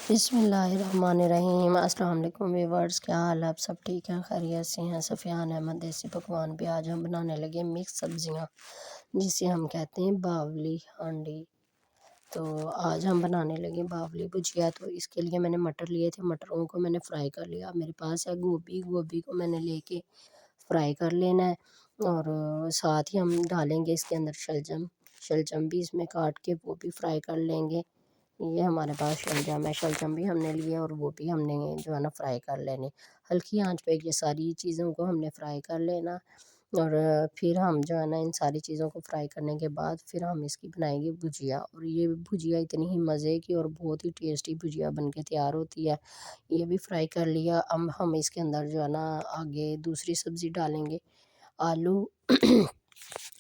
बिस्मिल्लाहिर्रहमानिर्रहीम। अस्सलाम वालेकुम व्यूअर्स, क्या हाल है? आप सब ठीक हैं, खैरियत से हैं? सफ़ियान अहमद देसी पकवान पे आज हम बनाने लगे मिक्स सब्जियां, जिसे हम कहते हैं बावली हांडी। तो आज हम बनाने लगे बावली भुजिया। तो इसके लिए मैंने मटर लिए थे, मटरों को मैंने फ्राई कर लिया। मेरे पास है गोभी, गोभी को मैंने लेके फ्राई कर लेना है। और साथ ही हम डालेंगे इसके अंदर शलजम, शलजम भी इसमें काट के वो भी फ्राई कर लेंगे। ये हमारे पास शलजम है, शलजम भी हमने लिए और वो भी हमने जो है ना फ्राई कर लेने। हल्की आंच पे ये सारी चीज़ों को हमने फ्राई कर लेना। और फिर हम जो है ना इन सारी चीज़ों को फ्राई करने के बाद फिर हम इसकी बनाएंगे भुजिया। और ये भुजिया इतनी ही मज़े की और बहुत ही टेस्टी भुजिया बन के तैयार होती है। ये भी फ्राई कर लिया। अब हम इसके अंदर जो है ना आगे दूसरी सब्ज़ी डालेंगे, आलू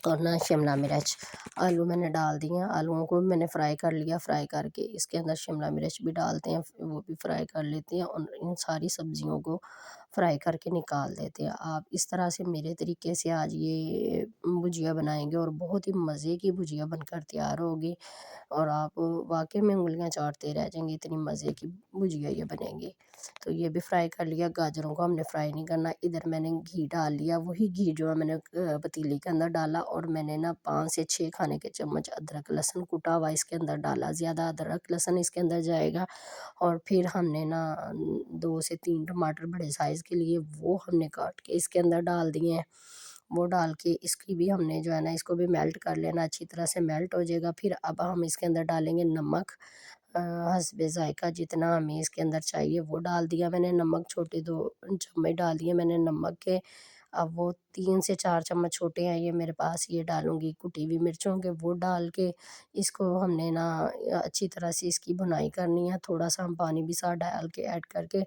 और ना शिमला मिर्च। आलू मैंने डाल दिए हैं, आलूओं को मैंने फ्राई कर लिया। फ्राई करके इसके अंदर शिमला मिर्च भी डालते हैं, वो भी फ्राई कर लेते हैं और इन सारी सब्जियों को फ्राई करके निकाल देते हैं। आप इस तरह से मेरे तरीके से आज ये भुजिया बनाएंगे और बहुत ही मज़े की भुजिया बनकर तैयार होगी। और आप वाकई में उँगलियां चाटते रह जाएंगे, इतनी मज़े की भुजिया ये बनेगी। तो ये भी फ्राई कर लिया। गाजरों को हमने फ्राई नहीं करना। इधर मैंने घी डाल लिया, वही घी जो है मैंने पतीली के अंदर डाला। और मैंने ना 5 से 6 खाने के चम्मच अदरक लहसुन कुटा हुआ इसके अंदर डाला। ज़्यादा अदरक लहसुन इसके अंदर जाएगा। और फिर हमने ना 2 से 3 टमाटर बड़े साइज़ के लिए वो हमने काट के इसके अंदर डाल दिए हैं। वो डाल के इसकी भी हमने जो है ना इसको भी मेल्ट कर लेना, अच्छी तरह से मेल्ट हो जाएगा। फिर अब हम इसके अंदर डालेंगे नमक, हस्बे ज़ायक़ा जितना हमें इसके अंदर चाहिए वो डाल दिया मैंने। नमक छोटे 2 चम्मच डाल दिए मैंने नमक के। अब वो 3 से 4 चम्मच छोटे हैं ये मेरे पास, ये डालूँगी कुटी हुई मिर्चों के, वो डाल के इसको हमने ना अच्छी तरह से इसकी भुनाई करनी है। थोड़ा-सा हम पानी भी साथ डाल के ऐड करके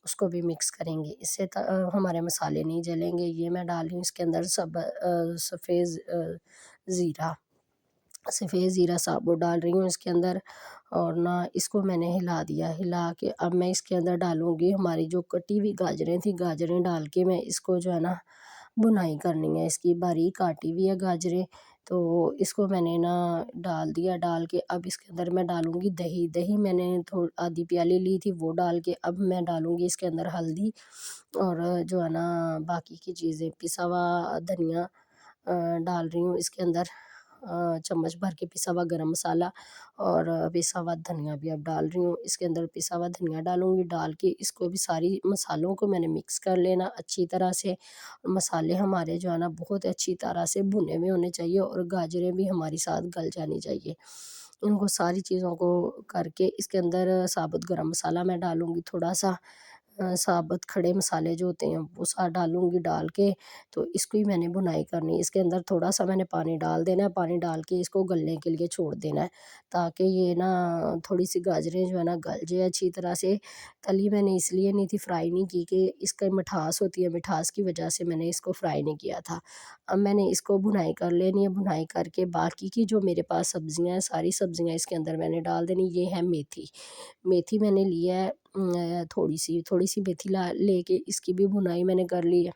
उसको भी मिक्स करेंगे। इससे हमारे मसाले नहीं जलेंगे। ये मैं डाल रही हूँ इसके अंदर ज़ीरा, सफ़ेद ज़ीरा साबुत डाल रही हूँ इसके अंदर। और ना इसको मैंने हिला दिया, हिला के अब मैं इसके अंदर डालूँगी हमारी जो कटी हुई गाजरें थी, गाजरें डाल के मैं इसको जो है ना भुनाई करनी है। इसकी बारीक काटी हुई है गाजरें, तो इसको मैंने ना डाल दिया। डाल के अब इसके अंदर मैं डालूँगी दही, दही मैंने आधी प्याली ली थी वो डाल के अब मैं डालूँगी इसके अंदर हल्दी और जो है ना बाकी की चीज़ें, पिसा हुआ धनिया डाल रही हूँ इसके अंदर, चम्मच भर के पिसा हुआ गरम मसाला और पिसा हुआ धनिया भी अब डाल रही हूँ इसके अंदर। पिसा हुआ धनिया डालूँगी, डाल के इसको भी सारी मसालों को मैंने मिक्स कर लेना अच्छी तरह से। मसाले हमारे जो है ना बहुत अच्छी तरह से भुने हुए होने चाहिए और गाजरें भी हमारी साथ गल जानी चाहिए। इनको सारी चीज़ों को करके इसके अंदर साबुत गरम मसाला मैं डालूँगी, थोड़ा-सा साबुत खड़े मसाले जो होते हैं वो साथ डालूँगी। डाल के तो इसको ही मैंने भुनाई करनी है। इसके अंदर थोड़ा-सा मैंने पानी डाल देना है, पानी डाल के इसको गलने के लिए छोड़ देना है, ताकि ये ना थोड़ी-सी गाजरें जो है ना गल जाए अच्छी तरह से। तली मैंने इसलिए नहीं थी, फ्राई नहीं की कि इसका मिठास होती है, मिठास की वजह से मैंने इसको फ्राई नहीं किया था। अब मैंने इसको भुनाई कर लेनी है, भुनाई करके बाकी की जो मेरे पास सब्जियाँ हैं, सारी सब्जियाँ इसके अंदर मैंने डाल देनी। ये है मेथी, मेथी मैंने लिया है थोड़ी-सी मेथी लेके इसकी भी भुनाई मैंने कर ली है।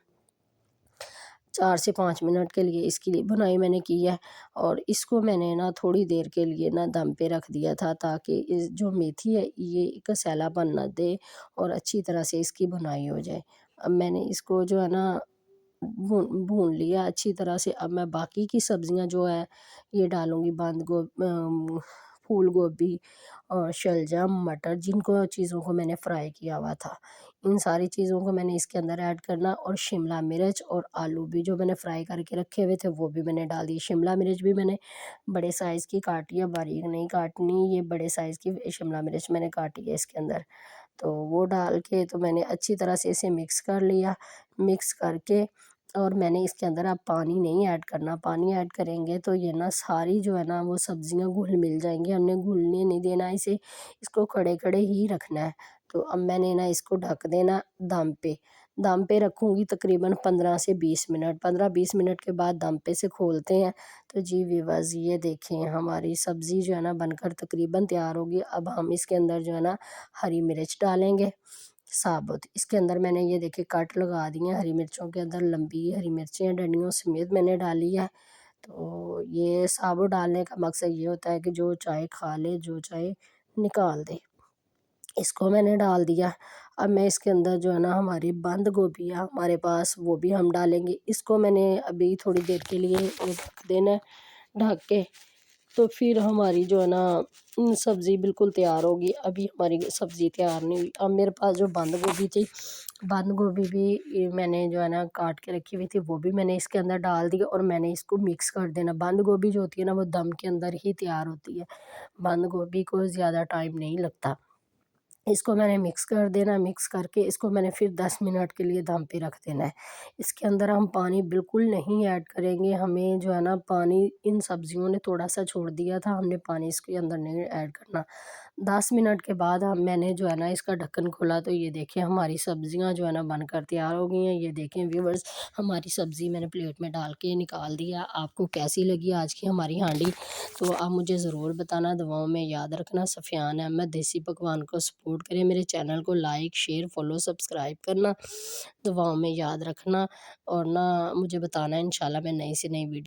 4 से 5 मिनट के लिए इसकी भुनाई मैंने की है। और इसको मैंने ना थोड़ी देर के लिए ना दम पे रख दिया था, ताकि इस जो मेथी है ये एक सैलापन ना दे और अच्छी तरह से इसकी भुनाई हो जाए। अब मैंने इसको जो है ना भून लिया अच्छी तरह से। अब मैं बाकी की सब्जियां जो है ये डालूंगी, फूल गोभी और शलजम, मटर, जिनको चीज़ों को मैंने फ्राई किया हुआ था, इन सारी चीज़ों को मैंने इसके अंदर ऐड करना। और शिमला मिर्च और आलू भी जो मैंने फ्राई करके रखे हुए थे वो भी मैंने डाल दिए। शिमला मिर्च भी मैंने बड़े साइज़ की काटी है, बारीक नहीं काटनी। ये बड़े साइज़ की शिमला मिर्च मैंने काटी है इसके अंदर। तो वो डाल के तो मैंने अच्छी तरह से इसे मिक्स कर लिया। मिक्स करके और मैंने इसके अंदर अब पानी नहीं ऐड करना, पानी ऐड करेंगे तो ये ना सारी जो है ना वो सब्जियां घुल मिल जाएंगी। हमने घुलने नहीं देना इसे, इसको खड़े खड़े ही रखना है। तो अब मैंने ना इसको ढक देना दम पे, दम पे रखूँगी तकरीबन 15 से 20 मिनट। 15-20 मिनट के बाद दम पे से खोलते हैं। तो जी व्यूअर्स, ये देखें हमारी सब्ज़ी जो है ना बनकर तकरीबन तैयार होगी। अब हम इसके अंदर जो है ना हरी मिर्च डालेंगे साबुत। इसके अंदर मैंने ये देखिए कट लगा दी हैं हरी मिर्चों के अंदर, लंबी हरी मिर्चें डंडियों समेत मैंने डाली है। तो ये साबुत डालने का मकसद ये होता है कि जो चाहे खा ले, जो चाहे निकाल दे। इसको मैंने डाल दिया। अब मैं इसके अंदर जो है ना हमारी बंद गोभी है हमारे पास, वो भी हम डालेंगे। इसको मैंने अभी थोड़ी देर के लिए ढक देना है, ढक के तो फिर हमारी जो है ना सब्ज़ी बिल्कुल तैयार होगी। अभी हमारी सब्ज़ी तैयार नहीं हुई। अब मेरे पास जो बंद गोभी थी, बंद गोभी भी मैंने जो है ना काट के रखी हुई थी, वो भी मैंने इसके अंदर डाल दी और मैंने इसको मिक्स कर देना। बंद गोभी जो होती है ना वो दम के अंदर ही तैयार होती है, बंद गोभी को ज़्यादा टाइम नहीं लगता। इसको मैंने मिक्स कर देना, मिक्स करके इसको मैंने फिर 10 मिनट के लिए दम पे रख देना है। इसके अंदर हम पानी बिल्कुल नहीं ऐड करेंगे, हमें जो है ना पानी इन सब्जियों ने थोड़ा-सा छोड़ दिया था, हमने पानी इसके अंदर नहीं ऐड करना। 10 मिनट के बाद मैंने जो है ना इसका ढक्कन खोला तो ये देखिए हमारी सब्जियाँ जो है ना बनकर तैयार हो गई हैं। ये देखें व्यूअर्स, हमारी सब्ज़ी मैंने प्लेट में डाल के निकाल दिया। आपको कैसी लगी आज की हमारी हांडी? तो आप मुझे ज़रूर बताना। दुआओं में याद रखना। सफ़ियान अहमद देसी पकवान को सपोर्ट करें, मेरे चैनल को लाइक, शेयर, फॉलो, सब्सक्राइब करना। दुआओं में याद रखना और ना मुझे बताना, इंशाल्लाह मैं नई से नई वीडियो